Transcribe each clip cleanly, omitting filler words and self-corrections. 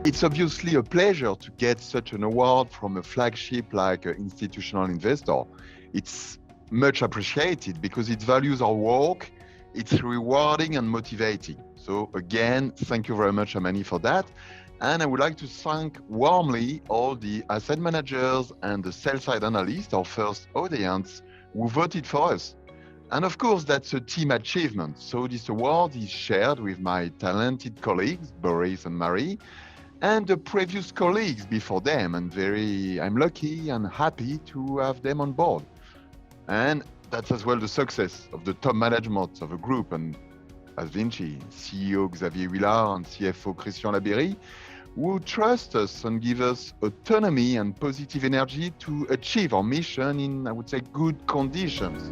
It's obviously a pleasure to get such an award from a flagship like an institutional investor. It's much appreciated because it values our work, it's rewarding and motivating. So again, thank you very much, Amani, for that. And I would like to thank warmly all the asset managers and the sell-side analysts, our first audience, who voted for us. And of course, that's a team achievement. So this award is shared with my talented colleagues, Boris and Marie, and the previous colleagues before them. And I'm lucky and happy to have them on board. And that's as well the success of the top management of a group and as Vinci, CEO Xavier Huillard and CFO Christian Labéry, who trust us and give us autonomy and positive energy to achieve our mission in, I would say, good conditions.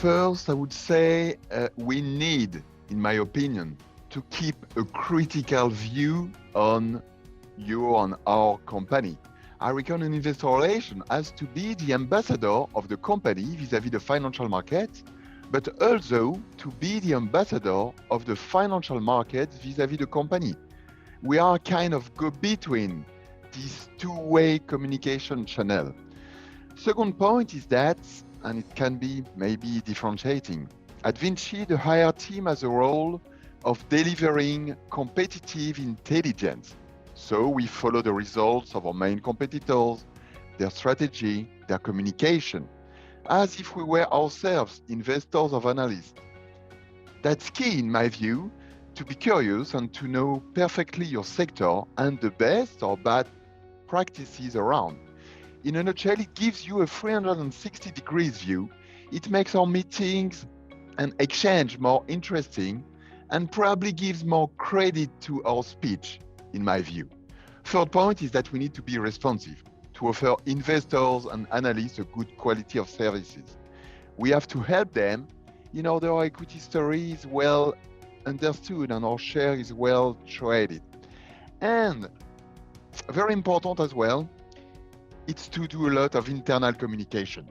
First, I would say we need, in my opinion, to keep a critical view on your and our company. I reckon an investor relation has to be the ambassador of the company vis-à-vis the financial market, but also to be the ambassador of the financial market vis-à-vis the company. We are kind of go-between this two-way communication channel. Second point is that, and it can be maybe differentiating, at Vinci, the higher team has a role of delivering competitive intelligence. So we follow the results of our main competitors, their strategy, their communication, as if we were ourselves investors or analysts. That's key, in my view, to be curious and to know perfectly your sector and the best or bad practices around. In a nutshell, it gives you a 360 degrees view. It makes our meetings and exchange more interesting and probably gives more credit to our speech, in my view. Third point is that we need to be responsive to offer investors and analysts a good quality of services. We have to help them in order our equity story is well understood and our share is well traded. And very important as well, it's to do a lot of internal communication,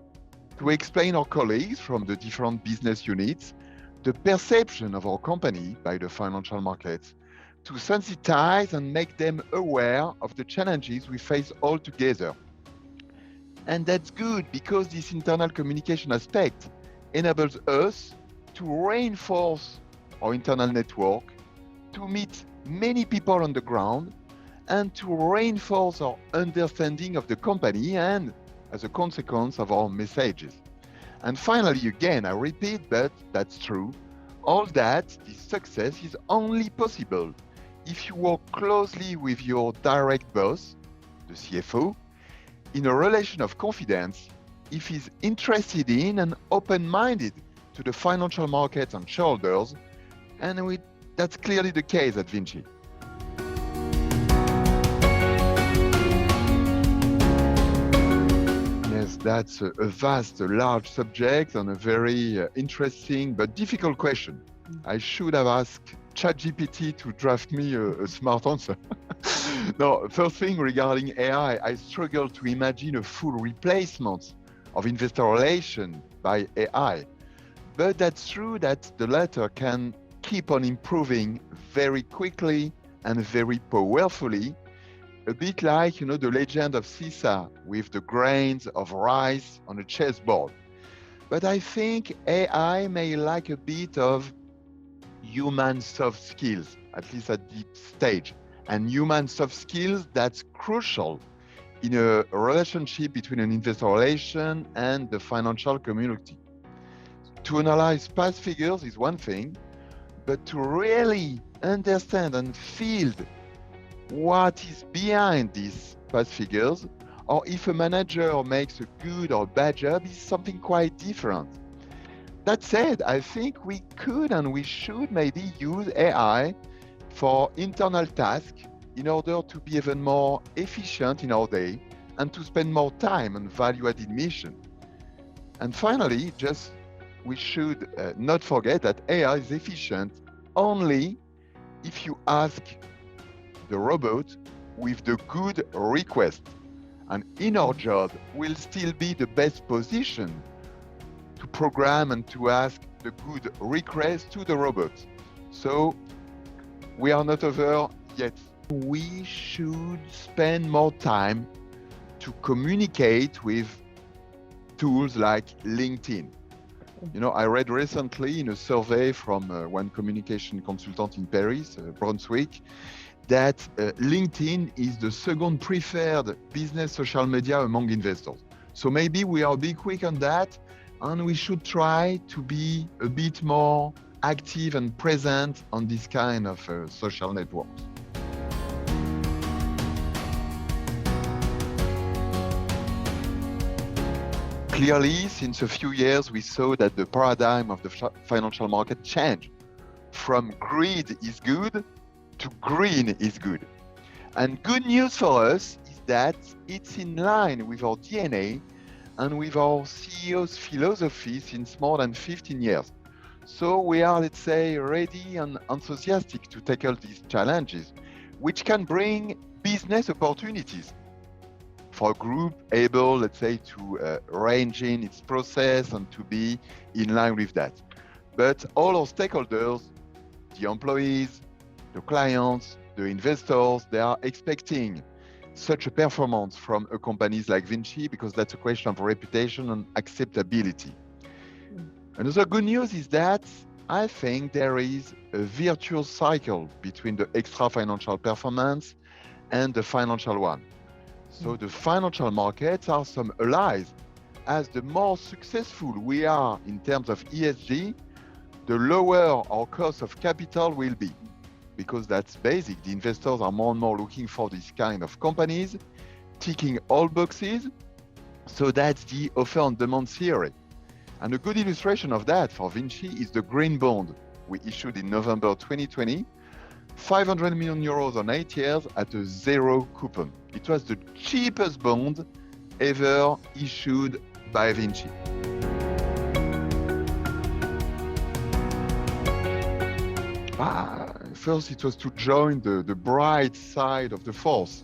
to explain our colleagues from the different business units the perception of our company by the financial markets, to sensitize and make them aware of the challenges we face all together. And that's good because this internal communication aspect enables us to reinforce our internal network, to meet many people on the ground, and to reinforce our understanding of the company and, as a consequence, of our messages. And finally, again, I repeat, but that's true, all that, this success is only possible if you work closely with your direct boss, the CFO, in a relation of confidence, if he's interested in and open-minded to the financial markets and shareholders, and that's clearly the case at Vinci. Yes, that's a vast, a large subject and a very interesting but difficult question. I should have asked ChatGPT to draft me a smart answer. No, first thing regarding AI, I struggle to imagine a full replacement of investor relation by AI. But that's true that the latter can keep on improving very quickly and very powerfully, a bit like, the legend of Caesar with the grains of rice on a chessboard. But I think AI may lack a bit of human soft skills, at least at this stage. And human soft skills, that's crucial in a relationship between an investor relation and the financial community. To analyze past figures is one thing, but to really understand and feel what is behind these past figures, or if a manager makes a good or bad job, is something quite different. That said, I think we could and we should maybe use AI for internal tasks in order to be even more efficient in our day and to spend more time on value-added mission. And finally, we should not forget that AI is efficient only if you ask the robot with the good request. And in our job, we'll still be the best position to program and to ask the good request to the robot. So we are not over yet. We should spend more time to communicate with tools like LinkedIn. You know, I read recently in a survey from one communication consultant in Paris, Brunswick, that LinkedIn is the second preferred business social media among investors. So maybe we are a bit quick on that, and we should try to be a bit more active and present on this kind of social networks. Clearly, since a few years, we saw that the paradigm of the financial market changed from greed is good to green is good. And good news for us is that it's in line with our DNA and with our CEO's philosophy since more than 15 years. So we are, let's say, ready and enthusiastic to tackle these challenges, which can bring business opportunities for a group able, let's say, to range in its process and to be in line with that. But all our stakeholders, the employees, the clients, the investors, they are expecting such a performance from a companies like Vinci because that's a question of reputation and acceptability. Another good news is that I think there is a virtuous cycle between the extra financial performance and the financial one. So the financial markets are some allies. As the more successful we are in terms of ESG, the lower our cost of capital will be. Because that's basic. The investors are more and more looking for this kind of companies, ticking all boxes. So that's the offer and demand theory. And a good illustration of that for Vinci is the green bond we issued in November 2020, 500 million euros on 8 years at a zero coupon. It was the cheapest bond ever issued by Vinci. First, it was to join the bright side of the force.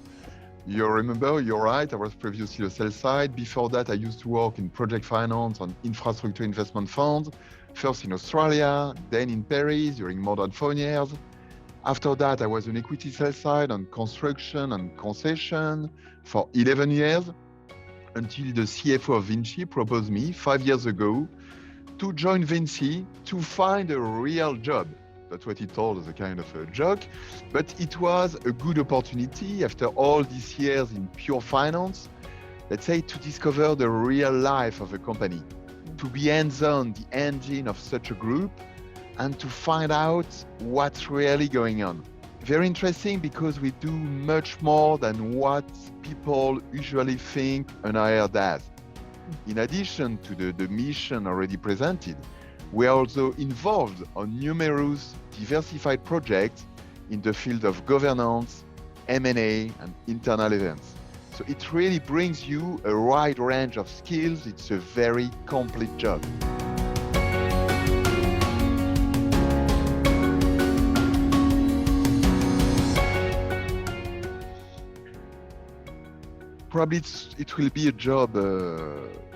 You remember, you're right, I was previously a sell side. Before that, I used to work in project finance and infrastructure investment funds, first in Australia, then in Paris during more than 4 years. After that, I was an equity sell side on construction and concession for 11 years, until the CFO of Vinci proposed me 5 years ago to join Vinci to find a real job. That's what he told as a kind of a joke, but it was a good opportunity after all these years in pure finance, let's say, to discover the real life of a company, to be hands-on the engine of such a group, and to find out what's really going on. Very interesting because we do much more than what people usually think an IR does. In addition to the mission already presented, we are also involved on numerous diversified projects in the field of governance, M&A, and internal events. So it really brings you a wide range of skills. It's a very complete job. Probably it will be a job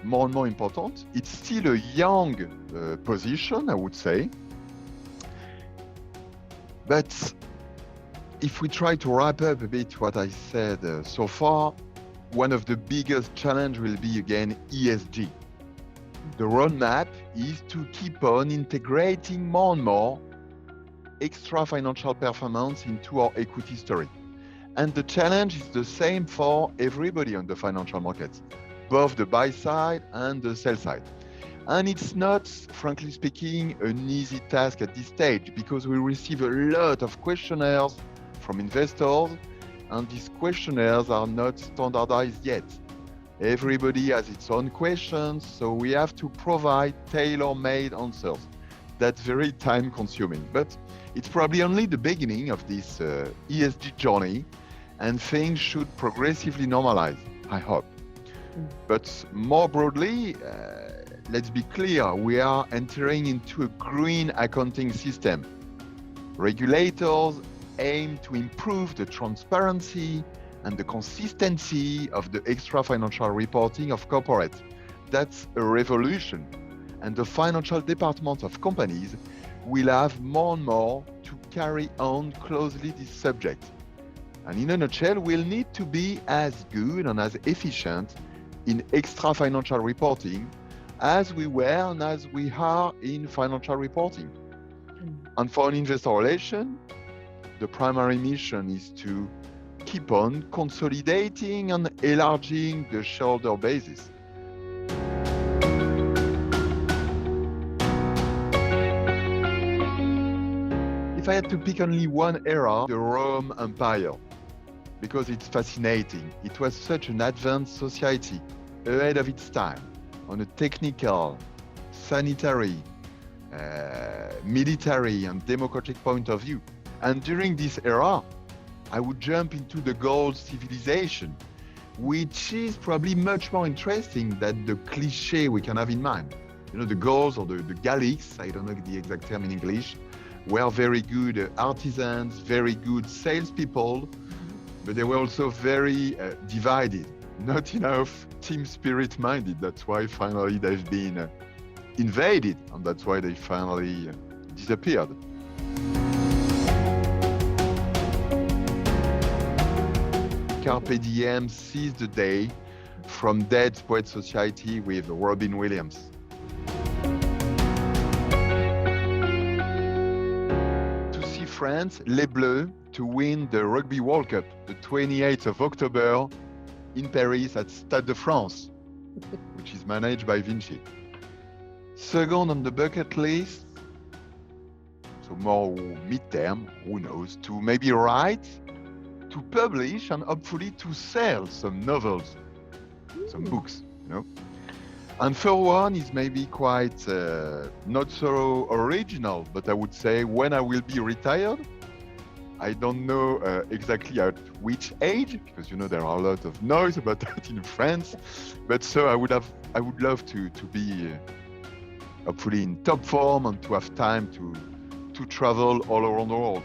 more and more important. It's still a young position, I would say. But if we try to wrap up a bit what I said so far, one of the biggest challenges will be again ESG. The roadmap is to keep on integrating more and more extra financial performance into our equity story. And the challenge is the same for everybody on the financial markets, both the buy side and the sell side. And it's not, frankly speaking, an easy task at this stage because we receive a lot of questionnaires from investors, and these questionnaires are not standardized yet. Everybody has its own questions, so we have to provide tailor-made answers. That's very time-consuming, but it's probably only the beginning of this ESG journey, and things should progressively normalize, I hope. But more broadly, let's be clear, we are entering into a green accounting system. Regulators aim to improve the transparency and the consistency of the extra financial reporting of corporates. That's a revolution. and the financial department of companies will have more and more to carry on closely this subject. And in a nutshell, we'll need to be as good and as efficient in extra financial reporting as we were and as we are in financial reporting. And for an investor relation, the primary mission is to keep on consolidating and enlarging the shareholder basis. If I had to pick only one era, the Rome Empire, because it's fascinating. It was such an advanced society, ahead of its time, on a technical, sanitary, military and democratic point of view. And during this era, I would jump into the gold civilization, which is probably much more interesting than the cliche we can have in mind. You know, the Gauls or the Gallics, I don't know the exact term in English, were very good artisans, very good salespeople, but they were also very divided, not enough team spirit minded. That's why finally they've been invaded, and that's why they finally disappeared. Carpe Diem, seize the day from Dead Poets Society with Robin Williams. To see France, Les Bleus, to win the Rugby World Cup, the 28th of October in Paris at Stade de France, which is managed by Vinci. Second on the bucket list, so more midterm, who knows, to maybe write, to publish, and hopefully to sell some novels, some books, you know. And third one is maybe quite not so original, but I would say when I will be retired. I don't know exactly at which age, because you know there are a lot of noise about that in France. But so I would love to be hopefully in top form and to have time to travel all around the world.